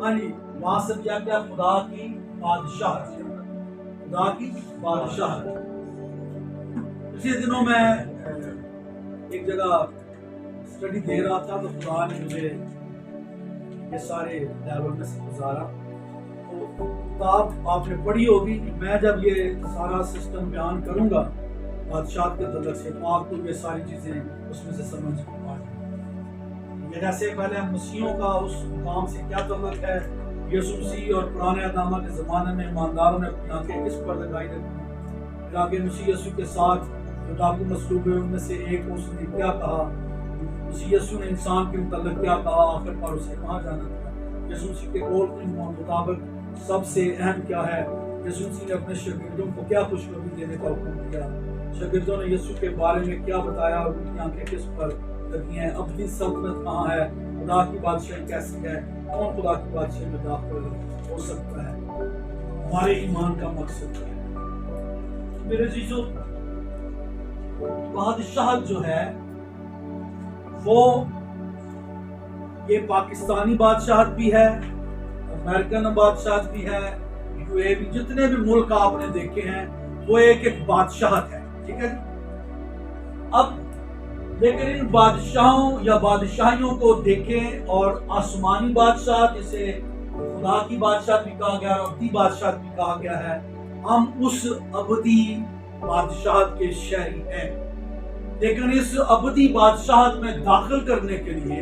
ہاں جی، وہاں سے کیا کیا خدا کی بادشاہت، خدا کی بادشاہت۔ اسی دنوں میں ایک جگہ اسٹڈی دے رہا تھا تو خدا نے مجھے یہ سارے لیول میں سے گزارا۔ تو کتاب آپ نے پڑھی ہوگی، میں جب یہ سارا سسٹم بیان کروں گا بادشاہت کے تعلق سے تو آپ کو یہ ساری چیزیں اس میں سے سمجھ آ جائیں۔ جیسے پہلے ہم مسیحوں کا اس مقام سے کیا تعلق ہے، یسوع مسیح اور پرانے اقدامہ کے زمانے میں ایمانداروں نے اپنی آنکھیں کس پر لگائی رکھی، پھر آگے مسیح یسوع کے ساتھ جو ڈاکو مصلوب ہوئے ان میں سے ایک اس نے کیا کہا، مسیح یسوع نے انسان کے متعلق کیا کہا، آخر پر اسے کہاں جانا تھا، یسوع مسیح کے قول کے مطابق سب سے اہم کیا ہے، یسوع مسیح نے اپنے شاگردوں کو کیا خوشخبری دینے کا حکم دیا، شاگردوں نے یسوع کے بارے میں کیا بتایا اور ان کی آنکھیں کس پر لگی ہیں، ابدی سلطنت کہاں ہے، خدا کی بادشاہی کیسی ہے، کون خدا کی بادشاہی میں داخل ہو سکتا ہے، ہمارے ایمان کا مقصد کیا ہے۔ میرے عزیزو، بادشاہت جو ہے وہ یہ پاکستانی بادشاہت بھی ہے، امریکن بادشاہت بھی ہے، UAE، جتنے بھی ملک آپ نے دیکھے ہیں وہ ایک ایک بادشاہت ہے، ٹھیک ہے۔ اب لیکن ان بادشاہوں یا بادشاہیوں کو دیکھیں اور آسمانی بادشاہت جسے خدا کی بادشاہت بھی کہا گیا اور ابدی بادشاہت بھی کہا گیا ہے، ہم اس ابدی بادشاہت کے شہری ہیں، لیکن اس ابدی بادشاہت میں داخل کرنے کے لیے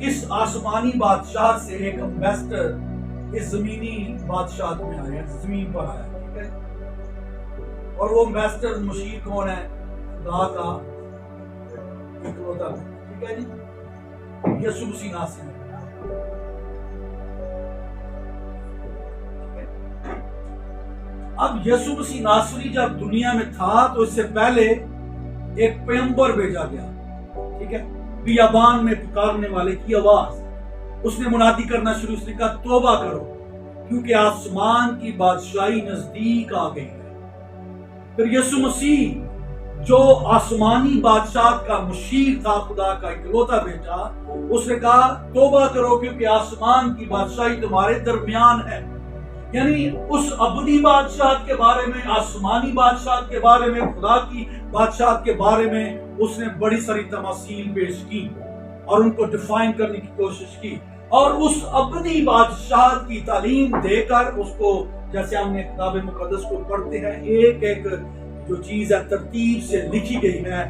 اس آسمانی بادشاہت سے ایک امبیسڈر اس زمینی بادشاہت میں آیا، زمین پر آیا، ٹھیک ہے۔ اور وہ امبیسڈر مشیر کون ہے؟ خدا کا اکلوتا، ٹھیک ہے جی، یسوع مسیح ناصری۔ اب یسوع مسیح ناصری جب دنیا میں تھا تو اس سے پہلے ایک پیغمبر بھیجا گیا، ٹھیک ہے، بیابان میں پکارنے والے کی آواز، اس نے منادی کرنا شروع، اس نے کہا توبہ کرو کیونکہ آسمان کی بادشاہی نزدیک آ گئی ہے۔ پھر یسوع مسیح جو آسمانی بادشاہت کا مشیر تھا، خدا کا اکلوتا بیٹا، اس نے کہا توبہ کرو کیونکہ آسمان کی بادشاہی تمہارے درمیان ہے۔ یعنی اس ابدی بادشاہت کے بارے میں، آسمانی بادشاہت کے بارے میں، خدا کی بادشاہت کے بارے میں اس نے بڑی ساری تماثیل پیش کی اور ان کو ڈیفائن کرنے کی کوشش کی، اور اس ابدی بادشاہت کی تعلیم دے کر اس کو، جیسے ہم نے کتاب مقدس کو پڑھتے ہیں، ایک ایک جو چیز ہے ترتیب سے لکھی گئی ہے،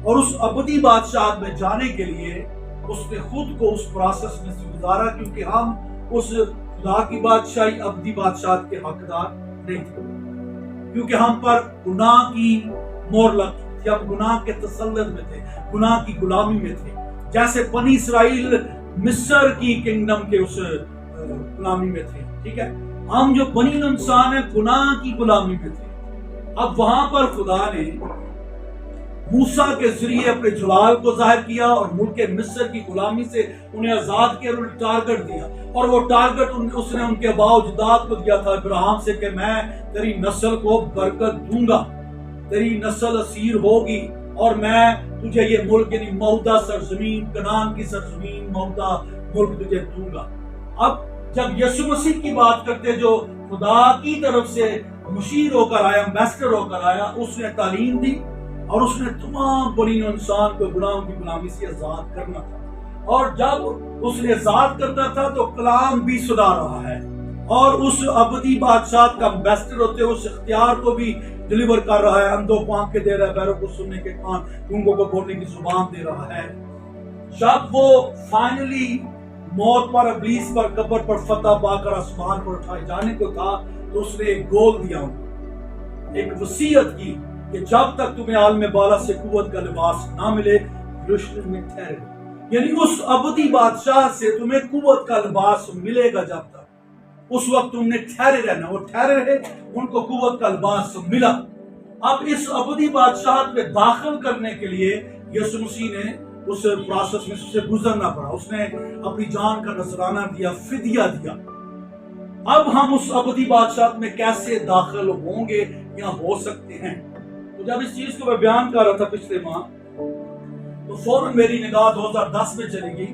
اور اس ابدی بادشاہت میں جانے کے لیے اس نے خود کو اس پروسیس میں سے گزارا، کیونکہ ہم اس خدا کی بادشاہی ابدی بادشاہت کے حقدار نہیں تھے، کیونکہ ہم پر گناہ کی مہر لگ چکی تھی، ہم گناہ کے تسلط میں تھے، گناہ کی غلامی میں تھے، جیسے بنی اسرائیل مصر کی کنگڈم کے اس غلامی میں تھے، ٹھیک ہے۔ ہم جو بنی انسان ہیں گناہ کی غلامی میں تھے۔ اب وہاں پر خدا نے موسیٰ کے ذریعے اپنے جلال کو ظاہر کیا اور ملک مصر کی غلامی سے انہیں آزاد کیا اور انہیں ٹارگٹ دیا، اور وہ ٹارگٹ اس نے ان کے آباء و اجداد کو دیا تھا ابراہیم سے کہ میں تیری نسل کو برکت دوں گا، تیری نسل اسیر ہوگی اور میں تجھے یہ ملک یعنی موعودہ سرزمین، کنعان کی سرزمین، موعودہ ملک تجھے دوں گا۔ اب جب یسوع مسیح کی بات کرتے جو خدا کی طرف سے مشیر ہو کر آیا، امبیسڈر ہو کر آیا، اس نے تعلیم دی اور اس نے تمام بنی انسان کو گناہوں کی غلامی سے آزاد کرنا تھا، اور جب اس نے آزاد کرتا تھا تو کلام بھی سنا رہا ہے، اور اس ابدی بادشاہت کا امبیسڈر ہوتے اس اختیار کو بھی ڈیلیور کر رہا ہے، اندھوں کو آنکھیں دے رہا ہے، بہروں کو سننے کے کان، گونگوں کو بولنے کی زبان دے رہا ہے۔ جب وہ فائنلی موت پر، ابلیس پر، قبر پر فتح پا کر آسمان پر اٹھائے جانے کو تھا تو اس نے ایک گول دیا، ایک وصیت کی کہ جب تک تمہیں عالم بالا سے قوت کا لباس نہ ملے یروشلم میں ٹھہرے، یعنی اس ابدی بادشاہ سے تمہیں قوت کا لباس ملے گا، جب تک اس وقت تم نے ٹھہرے رہنا۔ وہ ٹھہرے رہے، ان کو قوت کا لباس ملا۔ اب اس ابدی بادشاہت میں داخل کرنے کے لیے یسوع مسیح نے اس پروسیس میں سے گزرنا پڑا، اس نے اپنی جان کا نذرانہ دیا، فدیہ دیا۔ اب ہم اس ابدی بادشاہت میں کیسے داخل ہوں گے یا ہو سکتے ہیں؟ تو جب اس چیز کو میں بیان کر رہا تھا پچھلے ماہ تو فوراً میری نگاہ 2010 میں چلی گئی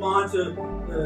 5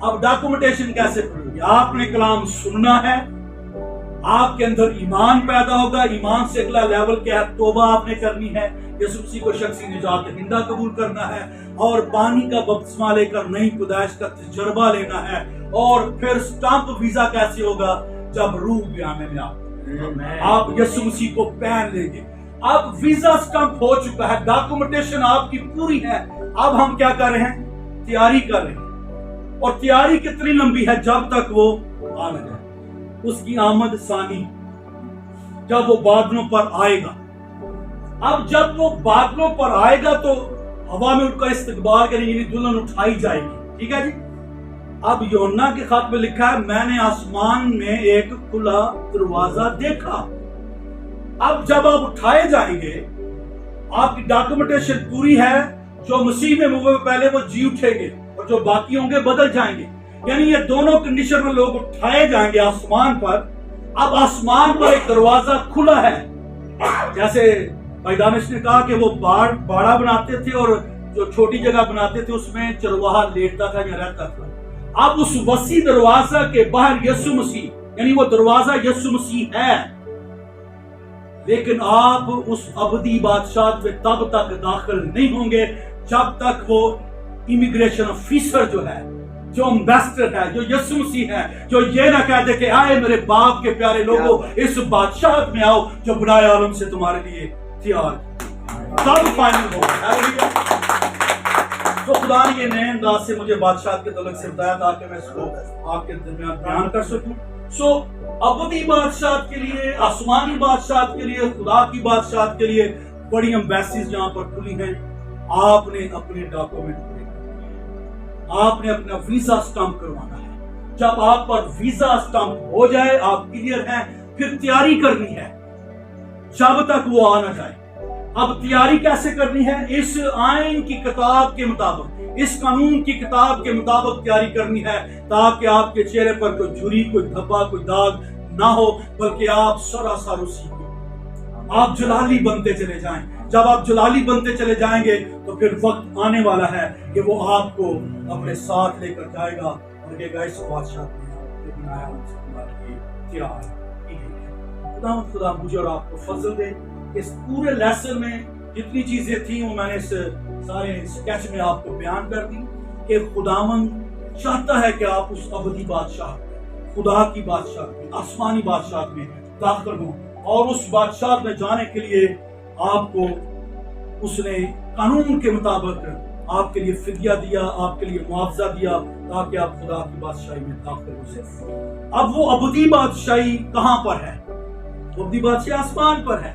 اب ڈاکومنٹیشن کیسے کرو گے؟ آپ نے کلام سننا ہے، آپ کے اندر ایمان پیدا ہوگا، ایمان سے اگلا لیول کیا ہے؟ توبہ آپ نے کرنی ہے، یسوع مسیح کو شخصی نجات دہندہ قبول کرنا ہے، اور پانی کا بپتسمہ لے کر نئی پیدائش کا تجربہ لینا ہے، اور پھر سٹامپ ویزا کیسے ہوگا؟ جب روح بیامے میں آپ یسوع مسیح کو پہن لیں گے۔ اب ویزا سٹامپ ہو چکا ہے، ڈاکومنٹیشن آپ کی پوری ہے، اب ہم کیا کر رہے ہیں؟ تیاری کر رہے ہیں، اور تیاری کتنی لمبی ہے؟ جب تک وہ آ نہ جائے، اس کی آمد ثانی، جب وہ بادلوں پر آئے گا۔ اب جب وہ بادلوں پر آئے گا تو ہوا میں ان کا استقبال کریں گے، دلہن اٹھائی جائے گی، ٹھیک ہے جی۔ اب یوحنا کے خط میں لکھا ہے میں نے آسمان میں ایک کھلا دروازہ دیکھا۔ اب جب آپ اٹھائے جائیں گے، آپ کی ڈاکومنٹیشن پوری ہے، جو مسیح میں ہوئے پہلے وہ جی اٹھیں گے، اور جو باقی ہوں گے بدل جائیں گے، یعنی یہ دونوں کنڈیشن میں لوگ اٹھائے جائیں گے آسمان پر۔ اب آسمان پر ایک دروازہ کھلا ہے، جیسے بھائی دانش نے کہا کہ وہ باڑا بناتے تھے اور جو چھوٹی جگہ بناتے تھے اس میں چرواہا لیٹتا تھا یا رہتا تھا۔ اب اس وسیع دروازہ کے باہر یسوع مسیح، یعنی وہ دروازہ یسوع مسیح ہے، لیکن آپ اس ابدی بادشاہت میں تب تک داخل نہیں ہوں گے جب تک وہ امیگریشن آفیسر جو ہے، جو امبیسڈر ہے، جو یسوع مسیح ہے، جو یہ نہ کہہ دے کہ آئے میرے باپ کے پیارے لوگوں اس بادشاہت میں آؤ جو بنائے عالم سے تمہارے لیے تیار، تب فائنل ہو۔ تو خدا نے یہ نئے انداز سے مجھے بادشاہت کے تعلق سے بتایا تاکہ میں اس کو آپ کے درمیان بیان کر سکوں۔ سو ابدی بادشاہت کے لیے، آسمانی بادشاہت کے لیے، خدا کی بادشاہت کے لیے بڑی امبیسیز جہاں پر کھلی ہیں، آپ نے اپنے ڈاکومنٹ پورے کرنے ہیں، آپ نے اپنا ویزا سٹامپ کروانا ہے۔ جب آپ پر ویزا سٹامپ ہو جائے، آپ کلیئر ہیں، پھر تیاری کرنی ہے جب تک وہ آ نہ جائے۔ اب تیاری کیسے کرنی ہے؟ اس آئین کی کتاب کے مطابق، اس قانون کی کتاب کے مطابق تیاری کرنی ہے، تاکہ آپ کے چہرے پر کوئی جھری، کوئی دھبا، کوئی داغ نہ ہو، بلکہ آپ سراسر اسی کو آپ جلالی بنتے چلے جائیں۔ جب آپ جلالی بنتے چلے جائیں گے تو پھر وقت آنے والا ہے کہ وہ آپ کو اپنے ساتھ لے کر جائے گا اور کہے گا اس بادشاہ خدا مجھے اور آپ کو فضل دے۔ اس پورے لیسن میں جتنی چیزیں تھیں وہ میں نے اس سارے اسکیچ میں آپ کو بیان کر دی کہ خداوند چاہتا ہے کہ آپ اس ابدی بادشاہ، خدا کی بادشاہ میں، آسمانی بادشاہ میں داخل ہوں، اور اس بادشاہ میں جانے کے لیے آپ کو اس نے قانون کے مطابق آپ کے لیے فدیہ دیا، آپ کے لیے معاوضہ دیا، تاکہ آپ خدا کی بادشاہی میں داخل ہو سکیں۔ اب وہ ابدی بادشاہی کہاں پر ہے؟ ابدی بادشاہی آسمان پر ہے۔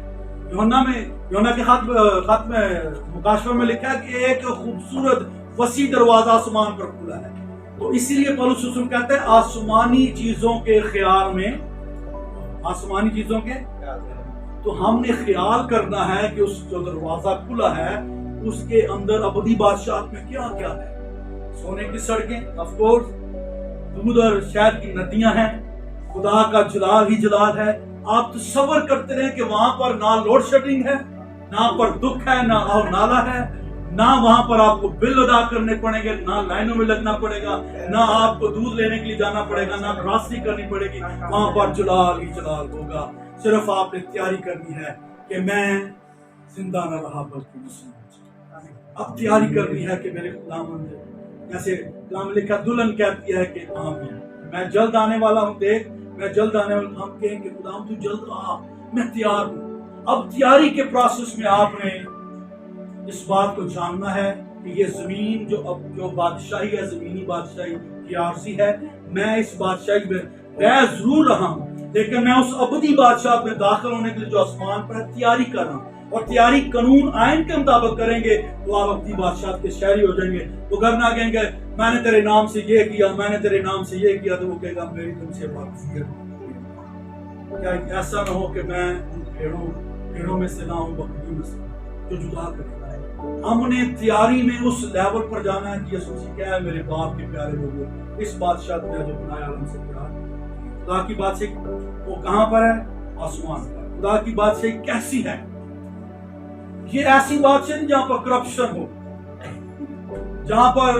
یوحنا کے خط میں مکاشفہ میں لکھا ہے کہ ایک خوبصورت وسیع دروازہ آسمان پر کھلا ہے۔ تو اسی لیے پولس رسول کہتے ہیں آسمانی چیزوں کے خیال میں، آسمانی چیزوں کے، تو ہم نے خیال کرنا ہے کہ اس جو دروازہ کھلا ہے اس کے اندر ابدی بادشاہت میں کیا کیا ہے۔ سونے کی سڑکیں، آف کورس، دودھ اور شہد کی ندیاں ہیں، خدا کا جلال ہی جلال ہے۔ آپ تصور کرتے رہیں کہ وہاں پر نہ لوڈ شیڈنگ ہے، نہ پر دکھ ہے، نہ اور نالا ہے، نہ وہاں پر آپ کو بل ادا کرنے پڑیں گے، نہ لائنوں میں لگنا پڑے گا، نہ آپ کو دودھ لینے کے لیے جانا پڑے گا، نہ راستی کرنی پڑے گی، وہاں پر جلال ہی جلال ہوگا۔ صرف آپ نے تیاری کرنی ہے کہ میں زندہ نہ رہا بلکہ مسلم۔ اب تیاری کرنی ہے کہ میرے خداوند، جیسے کلام لکھا دلہن کہتی ہے کہ آمین، میں جلد آنے والا ہوں، دیکھ میں جلد آنے والا ہوں۔ ہم کہیں کہ خداوند تو جلد آ، میں تیار ہوں۔ اب تیاری کے پروسیس میں آپ نے اس بات کو جاننا ہے کہ یہ زمین جو بادشاہی ہے، زمینی بادشاہی کی عارضی ہے، میں اس بادشاہی میں رہ ضرور رہا ہوں، لیکن میں اس ابدی بادشاہ میں داخل ہونے کے لیے جو آسمان پر تیاری کر رہا ہوں، اور تیاری قانون آئین کے مطابق کریں گے تو آپ ابدی بادشاہ کے شہری ہو جائیں گے۔ وہ گھر نہ کہیں گے میں نے تیرے نام سے یہ کیا، میں نے تیرے نام سے یہ کیا، تو وہ کہے گا میری تم سے بات ہے۔ کیا ایسا نہ ہو کہ میں بھیڑوں میں سے نہ ہوں، بکریوں میں سے، جو جدا کرے گا۔ ہم نے تیاری میں اس لیول پر جانا ہے کہ یسوع مسیح کیا ہے میرے باپ کے پیارے لوگوں، اس بادشاہ نے جو بنایا عالم سے پیار۔ خدا کی بادشاہی وہ کہاں پر ہے؟ آسمان پر۔ خدا کی بادشاہی کیسی ہے؟ یہ ایسی بادشاہی جہاں پر کرپشن ہو، جہاں پر